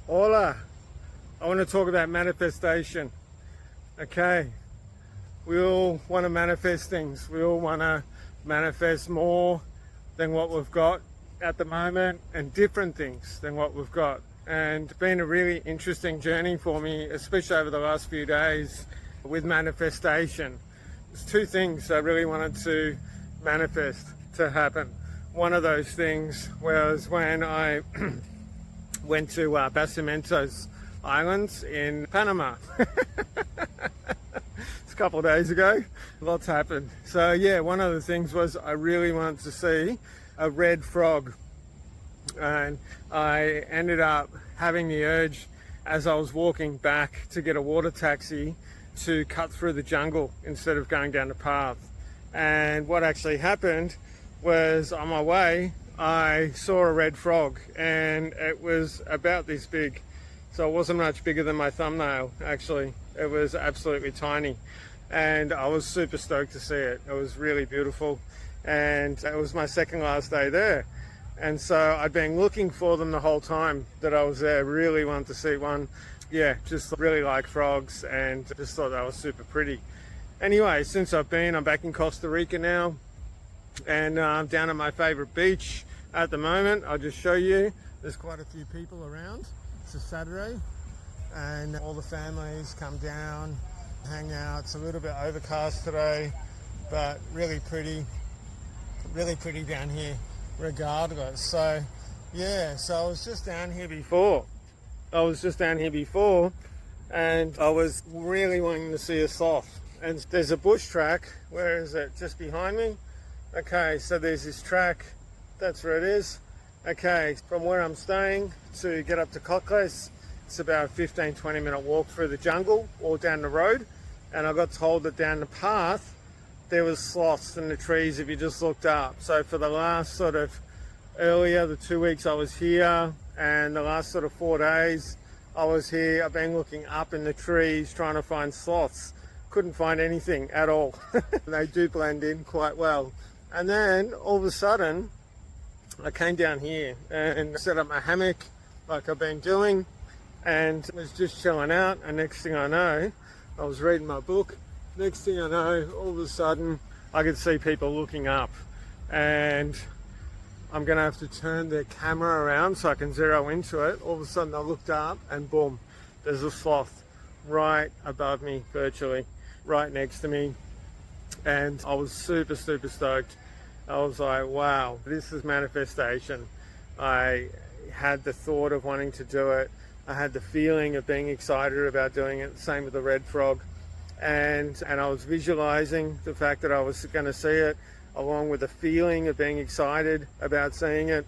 Hola. I want to talk about manifestation. Okay. We all want to manifest things. We all want to manifest more than what we've got at the moment and different things than what we've got. And it's been a really interesting journey for me, especially over the last few days with manifestation. There's two things I really wanted to manifest to happen. One of those things was when I went to Basimentos Islands in Panama. It's a couple of days ago. Lots happened. So yeah, one of the things was I really wanted to see a red frog. And I ended up having the urge as I was walking back to get a water taxi to cut through the jungle instead of going down the path. And what actually happened was on my way, I saw a red frog and it was about this big. So it wasn't much bigger than my thumbnail, actually. It was absolutely tiny. And I was super stoked to see it. It was really beautiful. And it was my second last day there. And so I'd been looking for them the whole time that I was there. Really wanted to see one. Yeah, just really like frogs and just thought that was super pretty. Anyway, since I'm back in Costa Rica now. And I'm down at my favorite beach at the moment. I'll just show you. There's quite a few people around. It's a Saturday and all the families come down, hang out. It's a little bit overcast today, but really pretty down here regardless. So yeah, so I was just down here before and I was really wanting to see a sloth. And there's a bush track. Where is it? Just behind me. Okay, so there's this track, that's where it is. Okay, from where I'm staying to get up to Cocles, it's about a 15-20 minute walk through the jungle or down the road. And I got told that down the path, there was sloths in the trees if you just looked up. So for the last the 2 weeks I was here and the last 4 days I was here, I've been looking up in the trees trying to find sloths. Couldn't find anything at all. They do blend in quite well. And then all of a sudden, I came down here and set up my hammock like I've been doing and was just chilling out. And next thing I know, I was reading my book. Next thing I know, all of a sudden, I could see people looking up. And I'm going to have to turn the camera around so I can zero into it. All of a sudden, I looked up and boom, there's a sloth right above me, virtually, right next to me. And I was super stoked. I was like, wow, this is manifestation. I had the thought of wanting to do it. I had the feeling of being excited about doing it. Same with the red frog. And I was visualizing the fact that I was going to see it, along with the feeling of being excited about seeing it.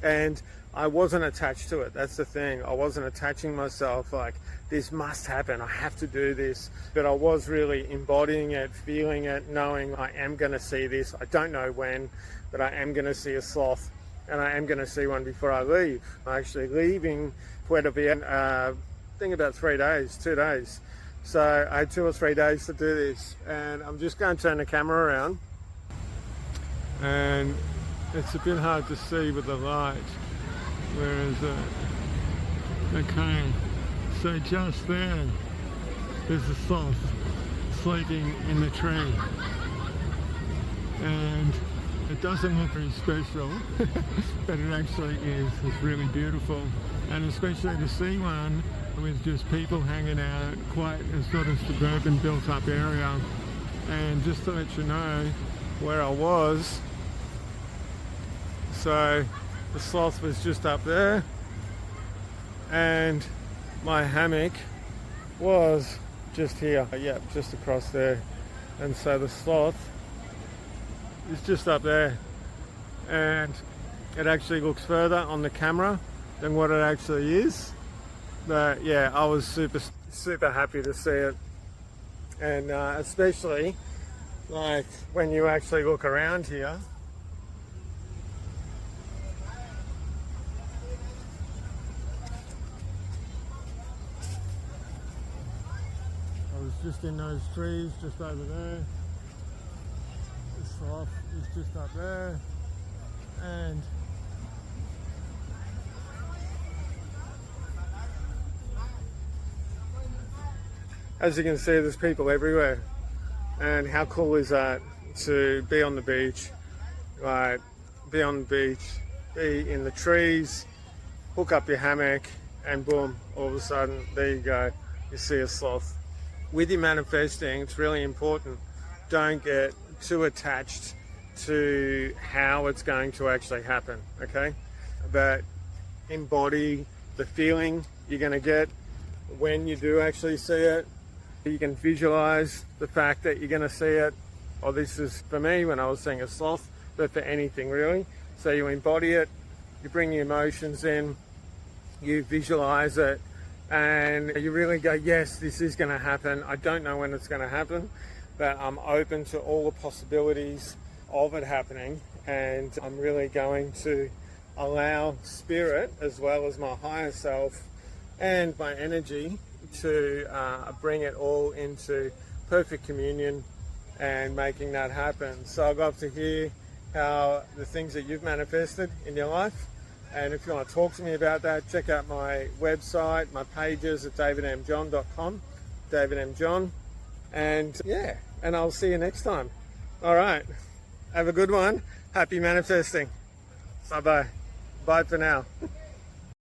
And I wasn't attached to it. That's the thing. I wasn't attaching myself like this must happen. I have to do this. But I was really embodying it, feeling it, knowing I am going to see this. I don't know when, but I am going to see a sloth and I am going to see one before I leave. I'm actually leaving Puerto Viejo, I think about 2 days. So I had 2 or 3 days to do this. And I'm just going to turn the camera around. And it's a bit hard to see with the light. Where is it? Okay, so just there's a sloth sleeping in the tree. And it doesn't look very special, but it actually is. It's really beautiful. And especially to see one with just people hanging out, quite a suburban built up area. And just to let you know where I was, so the sloth was just up there and my hammock was just here, just across there. And so the sloth is just up there and it actually looks further on the camera than what it actually is. But yeah, I was super happy to see it. And especially like when you actually look around here, just in those trees just over there. The sloth is just up there, and as you can see, there's people everywhere. And how cool is that to be on the beach, right? Be on the beach, be in the trees, hook up your hammock, and boom, all of a sudden, there you go, you see a sloth. With your manifesting, it's really important, don't get too attached to how it's going to actually happen, okay? But embody the feeling you're going to get when you do actually see it. You can visualize the fact that you're going to see it. Or this is for me when I was seeing a sloth, but for anything really. So you embody it, you bring your emotions in, you visualize it, and you really go, yes, this is going to happen. I don't know when it's going to happen, but I'm open to all the possibilities of it happening, and I'm really going to allow spirit as well as my higher self and my energy to bring it all into perfect communion and making that happen. So I'd love to hear how the things that you've manifested in your life, and if you want to talk to me about that, check out my website, my pages at davidmjohn.com, David M. John, and yeah, and I'll see you next time. All right, have a good one. Happy manifesting. Bye-bye. Bye for now.